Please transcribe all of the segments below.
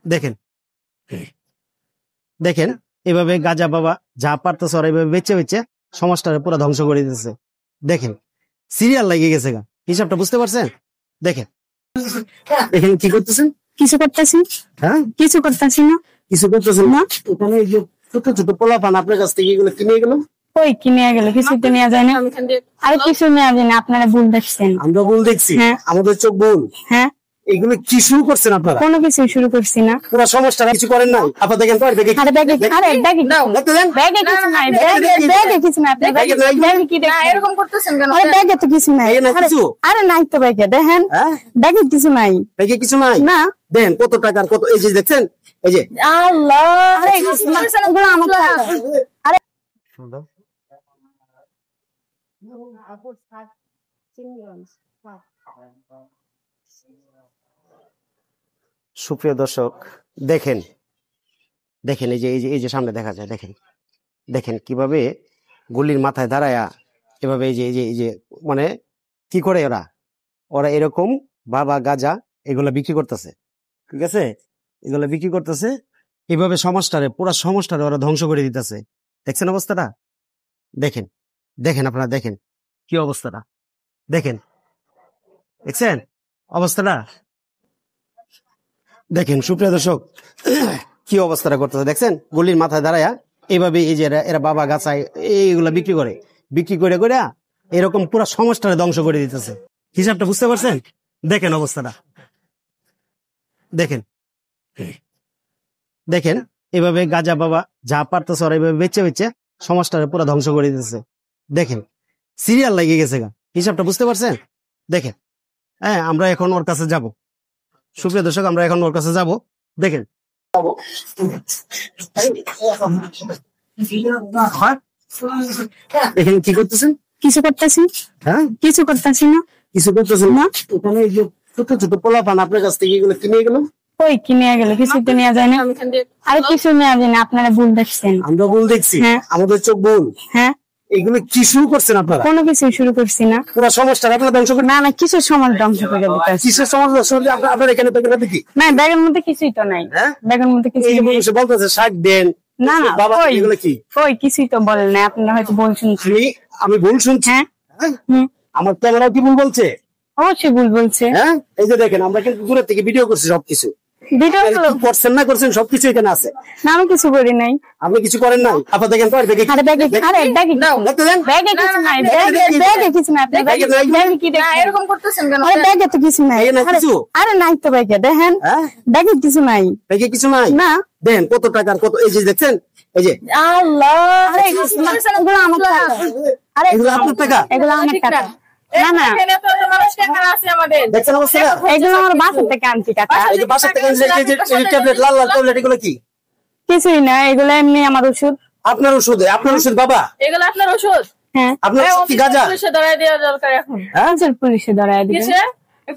দেখেন দেখেন এভাবে গাজা বাবা যা পারতেছে ওরা এভাবে বেচে বেচে সমাজটারে পুরো ধ্বংস করে দিতেছে। দেখেন সিরিয়াল লাগিয়ে গেছে গা, হিসাবটা বুঝতে পারছেন? দেখেন এখানে কি করতেছেন? কিছু করতেছি, হ্যাঁ কিছু করতেছি না। কিছু করতেছেন না? এখানে এই যে ছোট ছোট পোলাপান আপনার কাছ থেকে এগুলো কিনে গেল। কই কিনে গেল? কিছু তো নেওয়া যায় না। আরে কিছু নেওয়া যায় না, আপনারা ভুল দেখছেন। আমরা ভুল দেখছি? হ্যাঁ। আমাদের চোখ ভুল? হ্যাঁ। এগুলো কি শুরু করছেন আপনারা? কোনো কিছু শুরু করছি না। পুরো সমস্যা কিছু করেন না আপনারা। দেখেন তো আরে ব্যাগে, আরে ব্যাগে নাও দেখতে দেন। ব্যাগে কিছু নাই, ব্যাগে কিছু নাই। আপনি ব্যাগে কি দেখেন? এরকম করতেছেন কেন? আরে ব্যাগে তো কিছু নাই। এই না কিছু? আরে নাই তো ব্যাগে, দেখেন হ্যাঁ ব্যাগে কিছু নাই। ব্যাগে কিছু নাই না। দেন কত টাকার কত, এই যে দেখছেন এই যে। আল্লাহ, আরে এগুলো আমার টাকা। আরে সুপ্রিয় দর্শক দেখেন দেখেন এই যে এই যে সামনে দেখা যায়, দেখেন দেখেন কিভাবে গুলির মাথায় দাঁড়ায়া এভাবে এই যে মানে কি করে ওরা ওরা এরকম বাবা গাজা এগুলা বিক্রি করতেছে, ঠিক আছে? এগুলা বিক্রি করতেছে এইভাবে সমাজটারে পুরা সমাজটারে ওরা ধ্বংস করে দিতেছে। দেখছেন অবস্থাটা? দেখেন দেখেন আপনারা দেখেন কি অবস্থাটা, দেখেন দেখছেন অবস্থাটা? দেখেন সুপ্রিয় দর্শক কি অবস্থাটা করতেছে দেখছেন? গুলির মাথায় দাঁড়ায়া এইভাবে এই যে এরা বাবা গাছায় এইগুলা বিক্রি করে করে এরকম পুরা সমাজটারে ধ্বংস করে দিতেছে। হিসাবটা বুঝতে পারছেন? দেখেন অবস্থাটা, দেখেন দেখেন এভাবে গাজা বাবা যা পারতেছে ওরা এভাবে বেচে বেচে সমাজটারে পুরো ধ্বংস করে দিতেছে। দেখেন সিরিয়াল লাগিয়ে গেছে গা, হিসাবটা বুঝতে পারছেন? দেখেন হ্যাঁ আমরা এখন ওর কাছে যাব। সুপ্রিয় দর্শক আমরা এখন ওর কাছে যাব। দেখেন এখানে কি করতেছেন? কিছু করতেছি, হ্যাঁ কিছু করতেছি না। কিছু করতেছেন না? এখানে এই যে ছোট ছোট পোলাপান আপনার কাছ থেকে এগুলো কিনে গেল। কই কিনে গেল? কিছু তো নেওয়া যায় না। আরে কিছু নেওয়া যায় না, আপনারা ভুল দেখছেন। আমরা ভুল দেখছি? হ্যাঁ। আমাদের চোখ ভুল? হ্যাঁ। এগুলো কি শুরু করছেন আপনারা? কোনো কিছু শুরু করছি না। পুরো সমাজটা আপনারা ধ্বংস করে। না না, কিছু সমাজ ধ্বংস করে দিতেছে। কিসের সমাজ আপনার এখানে দেখি? না, ব্যাগের মধ্যে কিছুই তো নাই। হ্যাঁ? ব্যাগের মধ্যে এই কিছুই যে নেই। মানুষ বলতেছে শাক দেন। না না, বাবা কই এগুলো কি? কই কিছুই তো বলেন না, আপনারা হয়তো বলছেন। আমি ভুল শুনছি? হ্যাঁ। হ্যাঁ? হুম, আমার ক্যামেরা কি ভুল বলছে? অবশ্যই ভুল বলছে। হ্যাঁ এই যে দেখেন আমরা কিন্তু দূরের থেকে ভিডিও করছি সবকিছু। ভিডিও কি করছেন না করছেন সবকিছু এখানে আছে। না, আমি কিছু করি নাই। আপনি কিছু করেন নাই? আপনার দেখেন তো আরে ব্যাগে, আরে ব্যাগে নাও দেখতে দেন। ব্যাগে কিছু নাই, ব্যাগে কিছু নাই। আপনি ব্যাগে কি দেখেন? এরকম করতেছেন কেন? আরে ব্যাগে তো কিছু নাই। এই না কিছু? আরে নাই তো ব্যাগে, দেখেন হ্যাঁ ব্যাগে কিছু নাই। দেখে কিছু নাই? না। দেন কত টাকার কত, এই যে দেখছেন এই যে। আল্লাহ, আরে এগুলো আমার টাকা। আরে এগুলো আপনার টাকা? এগুলো আমার টাকা। না না, এখানে তো মানুষ টাকা আছে আমাদের। দেখছেন অবস্থাটা? এগুলো আমার বাসা থেকে আনছি টাকা। এই যে বাসার থেকে এই ট্যাবলেট লাল লাল ট্যাবলেট এগুলো কি? কিছুই না, এগুলো এমনি আমার ওষুধ। আপনার ওষুধ? আপনার ওষুধ বাবা? এগুলো আপনার ওষুধ? হ্যাঁ। আপনার ওষুধ কি গাঁজা? পুলিশে ধরায় দেওয়া দরকার এখন। হ্যাঁ পুলিশে ধরায় দিবে। কিসে?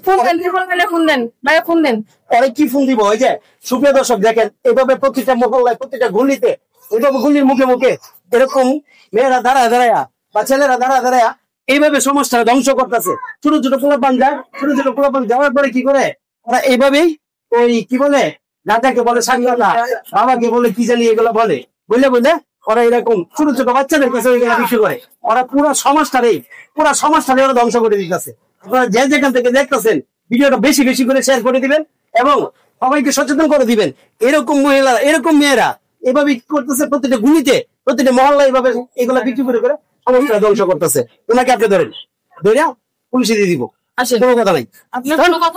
ফোন দেন, ফোন দিলে ফোন দেন, ভাইয়া ফোন দেন। পরে কি ফোন দিব? ওই যে সুপ্রিয় দর্শক দেখেন এইভাবে প্রতিটা মহল্লায় প্রতিটা গলিতে এইভাবে গলির মুখে মুখে এরকম মেয়েরা দাঁড়ায় দাঁড়ায়া বা ছেলেরা দাঁড়ায় দাঁড়ায়া এইভাবে সমাজটা ধ্বংস করতেছে। ছোট ছোট পোলাপান যায়, ছোট ছোট পোলাপান যাওয়ার পরে কি করে ওরা এইভাবেই ওই কি বলে দাদাকে বলে স্বাধীনতা, বাবাকে বলে কি জানি এগুলো বলে বুঝলে ওরা এরকম ছোট ছোট বাচ্চাদের কাছে ওইগুলো বিক্রি করে। ওরা পুরো সমাজটারে ওরা ধ্বংস করে দিতেছে। আপনারা যে যেখান থেকে দেখতেছেন ভিডিওটা বেশি বেশি করে শেয়ার করে দিবেন এবং সবাইকে সচেতন করে দিবেন। এরকম মহিলারা এরকম মেয়েরা এভাবে কি করতেছে, প্রতিটা গুলিতে প্রতিটা মহল্লা এইভাবে এগুলা বিক্রি করে করে সমাজটা ধ্বংস করতেছে। ওনাকে আপনি ধরেন, ধরে পুলিশে দিয়ে দিব, কোনো কথা নাই। আপনার কোনো কথা